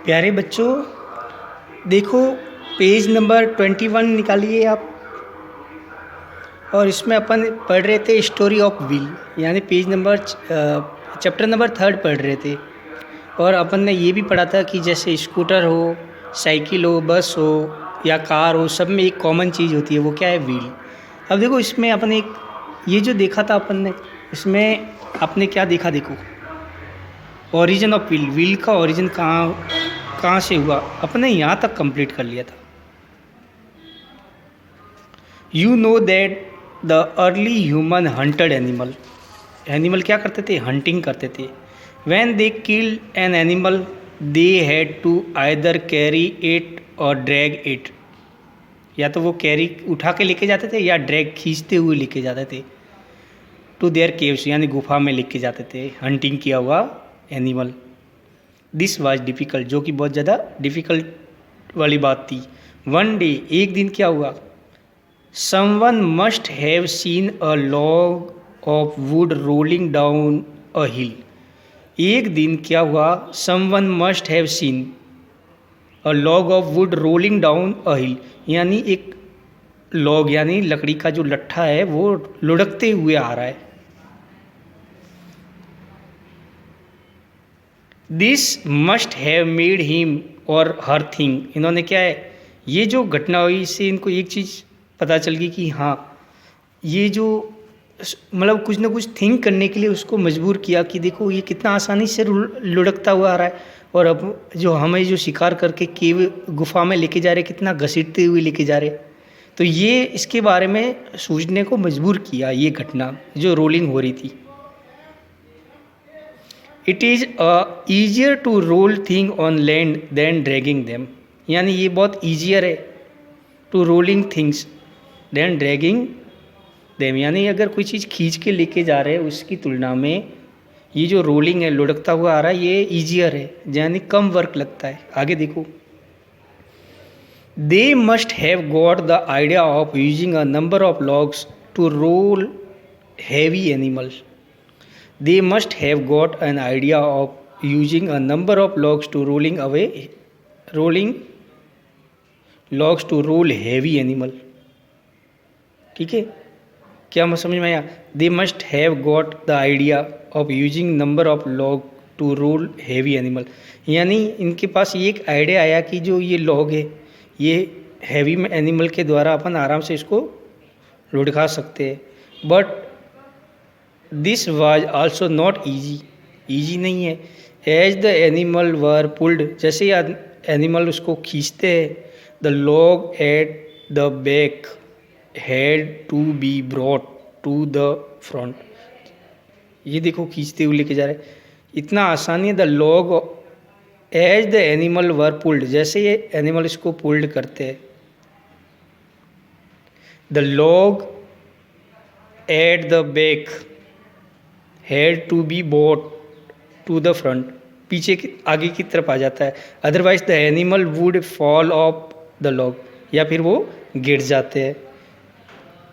प्यारे बच्चों, देखो पेज नंबर 21 निकालिए आप। और इसमें अपन पढ़ रहे थे स्टोरी ऑफ व्हील, यानी पेज नंबर चैप्टर नंबर 3 पढ़ रहे थे। और अपन ने ये भी पढ़ा था कि जैसे स्कूटर हो, साइकिल हो, बस हो या कार हो, सब में एक कॉमन चीज़ होती है, वो क्या है? व्हील। अब देखो इसमें अपन एक ये जो देखा था अपन ने, इसमें आपने क्या देखा? देखो ओरिजिन ऑफ व्हील, व्हील का ओरिजिन कहाँ से हुआ, अपने यहाँ तक कंप्लीट कर लिया था। You know that the early human hunted animal क्या करते थे? हंटिंग करते थे। When they killed an animal they had to either carry it और ड्रैग इट, या तो वो कैरी उठा के लेके जाते थे या ड्रैग खींचते हुए लेके जाते थे टू देयर केव्स, यानी गुफा में लेके जाते थे हंटिंग किया हुआ एनिमल। दिस वाज डिफ़िकल्ट, जो कि बहुत ज़्यादा डिफ़िकल्ट वाली बात थी। वन डे, एक दिन क्या हुआ? Someone must have seen a log of wood rolling down a hill. एक दिन क्या हुआ? Someone must have seen a log of wood rolling down a hill, यानी एक लॉग यानी लकड़ी का जो लट्ठा है वो लुढ़कते हुए आ रहा है। This must have made him और हर थिंग, इन्होंने क्या है, ये जो घटना हुई इससे इनको एक चीज़ पता चल गई कि हाँ, ये जो मतलब कुछ ना कुछ थिंक करने के लिए उसको मजबूर किया कि देखो ये कितना आसानी से लुढ़कता हुआ आ रहा है, और अब जो हमें जो शिकार करके केव गुफा में लेके जा रहे, कितना घसीटते हुए लेके जा रहे। तो ये इसके बारे में सोचने को मजबूर किया, ये घटना जो रोलिंग हो रही थी। It is easier to roll thing on land than dragging them, यानी ये बहुत ईजियर है to rolling things than dragging them, यानी अगर कोई चीज़ खींच के लेके जा रहे हैं उसकी तुलना में ये जो रोलिंग है, लुढ़कता हुआ आ रहा है, ये ईजियर है, यानी कम वर्क लगता है। आगे देखो, they must have got the idea of using a number of logs to roll heavy animals. They must have got an idea of using a number of logs to rolling logs to roll heavy animal। ठीक है, क्या मैं समझ में आया? They must have got the idea of using number of log to roll heavy animal, यानी इनके पास ये एक आइडिया आया कि जो ये लॉग है ये हैवी एनिमल के द्वारा अपन आराम से इसको लुढ़का सकते हैं। But this was also not easy नहीं है। As the animal were pulled, जैसे एनिमल उसको खींचते हैं, the log at the back had to be brought to the front. ये देखो खींचते हुए लेके जा रहे, इतना आसानी है। The log as the animal were pulled, जैसे ये एनिमल इसको पुल्ड करते हैं, the log at the back had to be brought to the front, पीछे की आगे की तरफ आ जाता है। Otherwise the animal would fall off the log, या फिर वो गिर जाते हैं।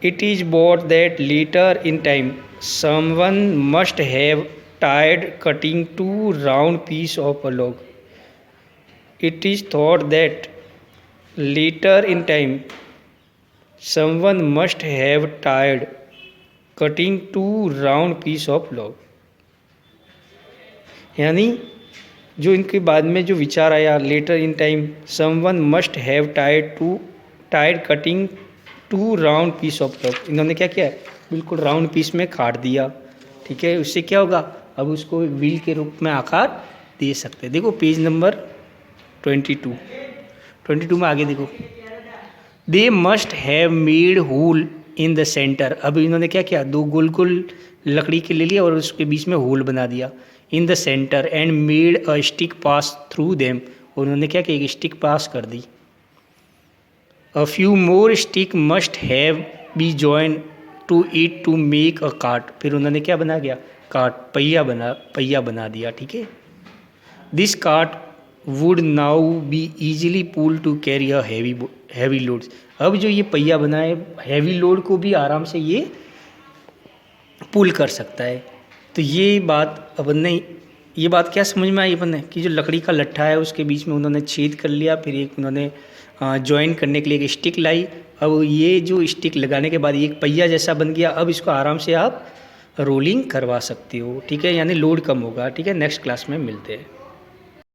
It is thought that later in time someone must have टाइड cutting two round piece of a log. It is thought that later in time someone must have टाइड cutting two round piece of log, यानी जो इनके बाद में जो विचार आया, later in time someone must have टाइड cutting two round piece of log, इन्होंने क्या किया है, बिल्कुल राउंड पीस में काट दिया। ठीक है, उससे क्या होगा, अब उसको व्हील के रूप में आकार दे सकते हैं। देखो पेज नंबर 22 में आगे देखो, they must have made hole in the centre. अब इन्होंने क्या किया, दो गोल गोल लकड़ी के ले लिया और उसके बीच में होल बना दिया, in the centre, and made a stick pass through them, और उन्होंने क्या किया, एक स्टिक पास कर दी। A few more stick must have be join to it to make a cart, फिर उन्होंने क्या बना गया, कार्ट, पहिया बना दिया। ठीक है, this cart would now be easily pull to carry a heavy loads. अब जो ये पहिया बना है, हैवी लोड को भी आराम से ये पुल कर सकता है। तो ये बात अपन ने ये बात क्या समझ में आई अपन ने कि जो लकड़ी का लट्ठा है उसके बीच में उन्होंने छेद कर लिया, फिर एक उन्होंने जॉइन करने के लिए एक स्टिक लाई। अब ये जो स्टिक लगाने के बाद ये एक पहिया जैसा बन गया। अब इसको आराम से आप रोलिंग करवा सकते हो, ठीक है, यानी लोड कम होगा। ठीक है, नेक्स्ट क्लास में मिलते हैं।